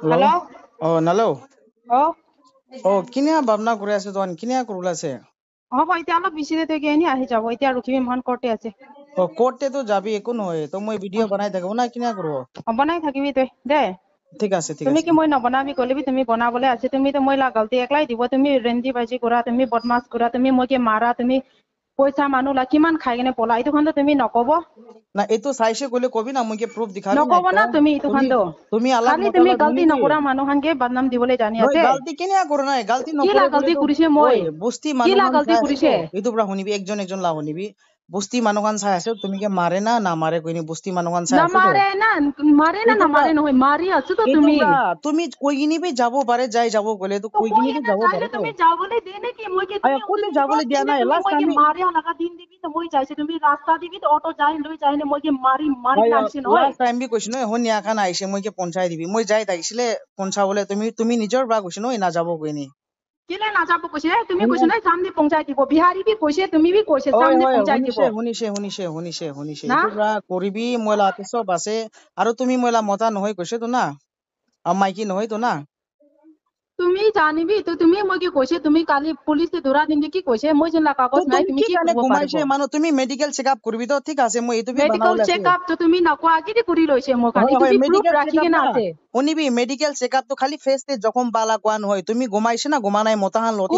Hello? Hello? Oh, nalo. Oh, Oh, kinia babna kuri ase tuan kinia kurula ase. হ'ব এতিয়া অলপ বিচি দে তই গেনি আহি যাব এতিয়া ৰখিবি মহান কোৰ্টে আছে Oh, court te to jabi ekun hoy. To moi video banai thakbo na kinia kuro. বনাই থাকিবি তই দে ঠিক আছে ঠিক তুমি আছে। কি মই নবনাবি কলিবি তুমি বনাবলে আছে তুমি তো মই গলতি একলাই দিব তুমি ৰেন্দি বাজি কৰা তুমি বদমাছ কৰা তুমি মই কি মাৰা তুমি পইচা মানুহ লা কিমান খাই কেনে পলা এইটো খান তুমি নকব Na eto saise kole kobi na moi ke proof dikhabi na নকব না তুমি এইটো খান তুমি alag খালি তুমি motala গলতি dhuni ki. নকৰা মানুহ হানকে বদনাম দিবলৈ জানি Noi আছে galti kinia kuro na galti কি nokore লা kole গলতি to. কৰিছে মই Oi, bosti কি manu লা han গলতি sai ase কৰিছে to. Eto pura hunibi ekjon ekjon la hunibi. Bosti manu han sai ase তুমি ke mare na mare koi ni bosti manu han sai ase to. মাৰে না নামাৰে নহয় মাৰি আছো তো তুমি তুমি কই গিনি বি যাব পারে যাই যাব বলে তো কই গিনি বি যাব পারে তো তুমি যাবলৈ দিয়ে নেকি মই কি আয়া কোতে যাবলে দিয়া নাই লাস্ট মই কি আমি মাৰি লাগা দিন দিবি তো মই যাইছে তুমি ৰাস্তা দিবি তো অটো যাই লৈ যাই নে মই কি মাৰি মাৰি লাগছে নহয় লাস্ট টাইম বি কইছ ন হনিয়া খান আইছে মই কে পঞ্চায় দিবি মই যাই তাইছিলে পঞ্চাবলে তুমি নিজৰ বা কইছ ন না যাব কইনি কেলে নাযাব কৈছে তুমি কৈছ নাই সামনে পঞ্চায়ত দিব বিহাৰী বি কৈছে তুমি বি কৈছে হয় সামনে হয় পঞ্চায়ত দিব শুনিছে না এইটো পুৰা কৰিবি মইলাতে চব আছে আৰু তুমি মইলা মতা নহয় কৈছে তো না আৰু মাইকি নহয় তো না তুমি জানিবি তো তুমি মই কি কৈছে তুমি কালি পুলিচে ধৰা দিন কি কৈছে মই যেন তো কাগজ নাই তুমি তুমি কি কি কাৰণে কৰিব ঘুমাইছে পাৰিব মানুহ তুমি মেডিকেল চেকআপ কৰিবি তো ঠিক আছে মই এইটো বি মেডিকেল বনাবলে আছে চেকআপ তো তুমি নকোৱা কি কৰি লৈছে মোৰ কালি হয় হয় তুমি প্ৰুফ মেডিকেল ৰাখি চেকআপ কেনে না আছে শুনিবি মেডিকেল চেকআপ তো খালি ফেস তে জখম বালা কোৱা নহয় তুমি ঘুমাইছে না ঘুমা নাই মতাহান লতি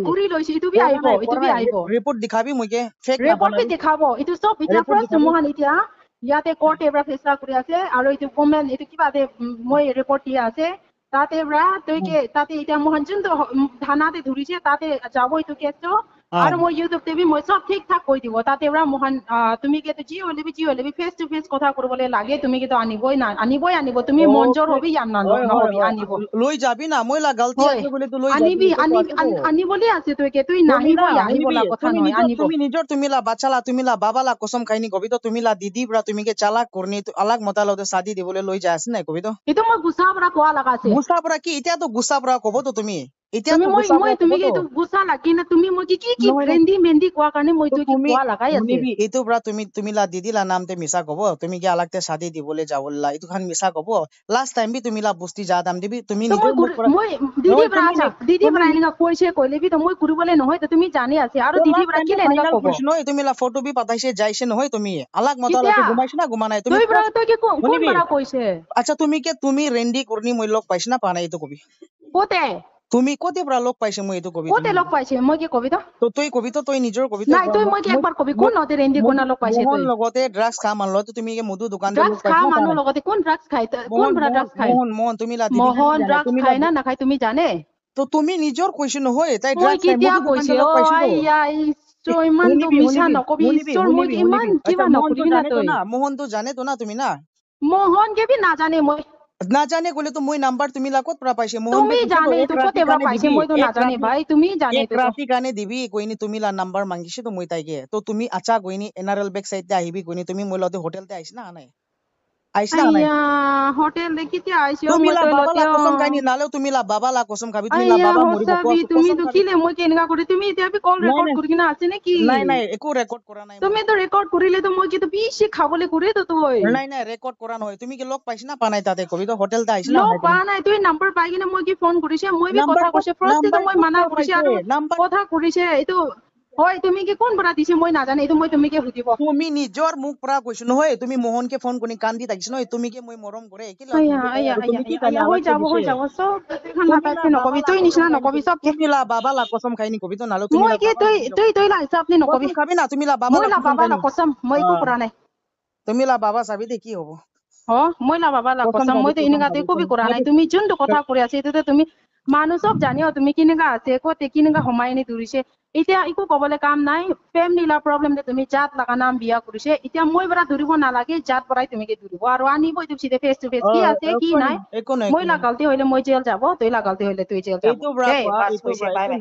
কৰি লৈছে এইটো বি আহিব এইটো বি আহিব ৰিপৰ্ট দেখাবি মইকে ফেক না ৰিপৰ্ট বি বনাবি দেখাব এইটো চব এতিয়া ৰিপৰ্ট ফাৰ্ষ্ট দেখাবি মহান এতিয়া ইয়াতে কোৰ্ট এবাৰ ফেচলা কৰি আছে আৰু এইটো গভৰ্ণমেণ্ট এইটো কিবা মই ৰিপৰ্ট দিয়া আছে তাতে তাতে এতিয়া মহান যোনটো থানাতে ধৰিছে তাতে যাব এইটো কেছটো আৰু মই ইউটিউব টিভি মই চব ঠিক ঠাক কৈ দিব তাতে মহান তুমি কি যি হলেবি ফেচ টু ফেচ কথা কৰিবলৈ লাগে তুমি কি আনিবই তুমি মঞ্জৰ হবি ইয়ান নহবি আনিব লৈ যাবি না মই লা গালতি হয় আছে বলে তো লৈ যাবি আনিবি তো আছে তো আনিবলৈ আছে তুই তুমি না নাহিবই শুনিবি আহিবলা কথা নহয় আনিব তুমি নিজৰ তুমি লা বাচ্চা লা তুমি লা বাবা লা কসম খাইনি কবি তো তুমি লা দিদি বৰা তুমি কে চালাক কৰনি তো আলাগ মতা লতে শাদি দিবলৈ লৈ যায় আছে নাই কবি তো এইটো মই গুচা পৰা কোৱা লগা আছে গুছা পৰা কি এতিয়া তো গুছা পৰা কব তো তুমি এতিয়া তুমি তো মই গুছা পৰা কব তুমি তো এইটো গুচা লাগি না তুমি মই কি নহয় নহয় ৰেন্দি মেন্দি কোৱা কাৰণে মই তো এইটো কি তুমি কোৱা লগাই আছে শুনিবি এইটো পৰা তুমি লা দিদি লা নামতে মিছা কব তুমি কি আলাগতে শাদি দিবলৈ যাবলা এইটো খান মিছা কব লাষ্ট টাইম বি তুমি লা বস্তি যা দাম দিবি তুমি তো নিজৰ মুখ পৰা মই দিদি নহয় পৰা আছা দিদি পৰা এনেকা কৈছে কৈলেবি তো মই কৰিবলৈ নহয় তো তুমি জানি আছে আৰু তো দিদি লাষ্ট পৰা টাইম কিলে এনেকা ফাইনাল কব কৈছ নহয় তুমি লা ফটো বি পাঠাইছে যাইছে নহয় তুমি আলাগ মতা কেতিয়া লতে ঘুমাইছে না ঘুমা নাই তুমি তই পৰা পুৰা তই কি কোন শুনিবি পৰা কৈছে আচ্ছা তুমি ৰেন্দি কৰনি মই লগ পাইছ না পা নাই এইটো কবি কতে তুমি কতে পৰা লগ পাইছে মই এইটো কবি কতে তুমি লগ পাইছে মই কি কবি তো তো তই কবি তো তই নিজৰ কবি তো নাই তই মই কি একবাৰ কবি কোন নতে ৰেন্দি কোনা লগ পাইছে মোহন তই লগতে ড্ৰাগছ খা মান লতে তুমি মধু দোকান দে লগ ড্ৰাগছ পাইছ খা না পা মানুহ নাই লগতে কোন ড্ৰাগছ খায় কোন মোহন পৰা মোহন ড্ৰাগছ খায় মোহন মোহন তুমি লা দিদি খানি মোহন জানে ড্ৰাগছ তুমি লা খায় না নাখায় তুমি জানে তো তুমি নিজৰ কৈছ নহয় তাই মই ড্ৰাগছ খাই কেতিয়া মধু দোকান দে কৈছে লগ পাইছ তো আইয়া ঈশ্বৰ ইমান তো শুনিবি মিছা শুনিবি নকবি শুনিবি ঈশ্বৰ মই শুনিবি ইমান শুনিবি আচ্ছা কিবা মোহনটো নকৰিবি না জানে তো তই না মোহনটো জানে তো না তুমি না মোহন কেবি নাজানে মই নাজানে কলে তো মই নাম্বাৰ তুমি লা ক'ত পৰা পাইছে মোহন তুমি ভাই কৈছে তো জানে এক তো ৰাতি কতে পৰা কাৰণে পাইছে দিবি মইতো এক নাজানে ৰাতি ভাই তুমি জানে এক তো ৰাতি কাৰণে দিবি কইনি তুমি লা নাম্বাৰ মাগিছে তো মই তাইকে তো তুমি আচ্ছা কইনি এনআরএল বেক সাইড আহিবি কইনি তুমি মই লতে হোটেলতে আইছ না নাই আইছ না নাই আইয়া হোটেল দেখিতে আইছো তুমি মই লা তই বাবা লতে লা কসম খাইনি নালেও তুমি লা বাবা লা কসম খাবি তুমি লা আইয়া বাবা মৰিব হচাবি তুমি কসম তো খাবি কিলে মই কেনেকা কৰি তুমি এতিয়া কল নাই ৰেকৰ্ড নাই কৰি কিনে আছে নেকি নাই একো ৰেকৰ্ড কৰা নাই মই তুমি তো ৰেকৰ্ড কৰিলে তো মই কি বেছি খাবলৈ কৰি তো তই নাই ৰেকৰ্ড কৰা নহয় তুমি কি লগ পাইছ না পা নাই তাতে কবি তো হোটেলতে আইছ না লগ নাই পা তুমি নাই তুই নাম্বাৰ পাই কিনে মই কি ফোন কৰিছে মই বি কথা কৈছে ফাৰ্ষ্টে মই মানা কৰিছে আৰু নাম্বাৰ কথা কৰিছে এইটো হয় তুমি কি কোন পৰা দিছে মই নাজানে এইটো মই তুমি কি সুধিব তুমি নিজৰ মুখ পৰা কৈছো নহয় তুমি মোহনকে ফোন কৰি কান্দি থাকিছ নহয় তুমি কি মই মৰম কৰে কি আয়া আয়া আয়া আয়া হৈ যাব চব নাথাকে নকবি তুই নিচিনা নকবি চব তুমি লা বাবা লা কসম খাইনি কবি তো নালো তুমি মই লা কি বাবা তুই লা হিচাপ নি নকবি কসম খাবি না তুমি লা বাবা মই লা লা কসম বাবা লা খাইনি কসম মই একো কৰা নাই তুমি লা বাবা চাবি দে কি হ'ব মই লা বাবা লা কসম মই তো এনেকা একো কৰা নাই তুমি যোনটো কথা কৰি আছে এইটো তুমি মানুহ চব জানিও তুমি কেনেকা আছে ক'তে কেনেকা সোমাই নি ধৰিছে এতিয়া একো কবলৈ কাম নাই ফেমিলি প্ৰব্লেম যে তুমি জাত লগা নাম বিয়া কৰিছে এতিয়া মই পৰা ধৰিব নালাগে জাত পৰাই তুমি ধৰিব আৰু আনিব এইটো চিধে ফেচ টু ফেচ কি আছে কি নাই মই লা গলতি হলে মই জেল যাব তই লা গলতি হলে তুই জেল যাব এইটো পৰা দেই বাছ এইটো হৈছে বাই বাই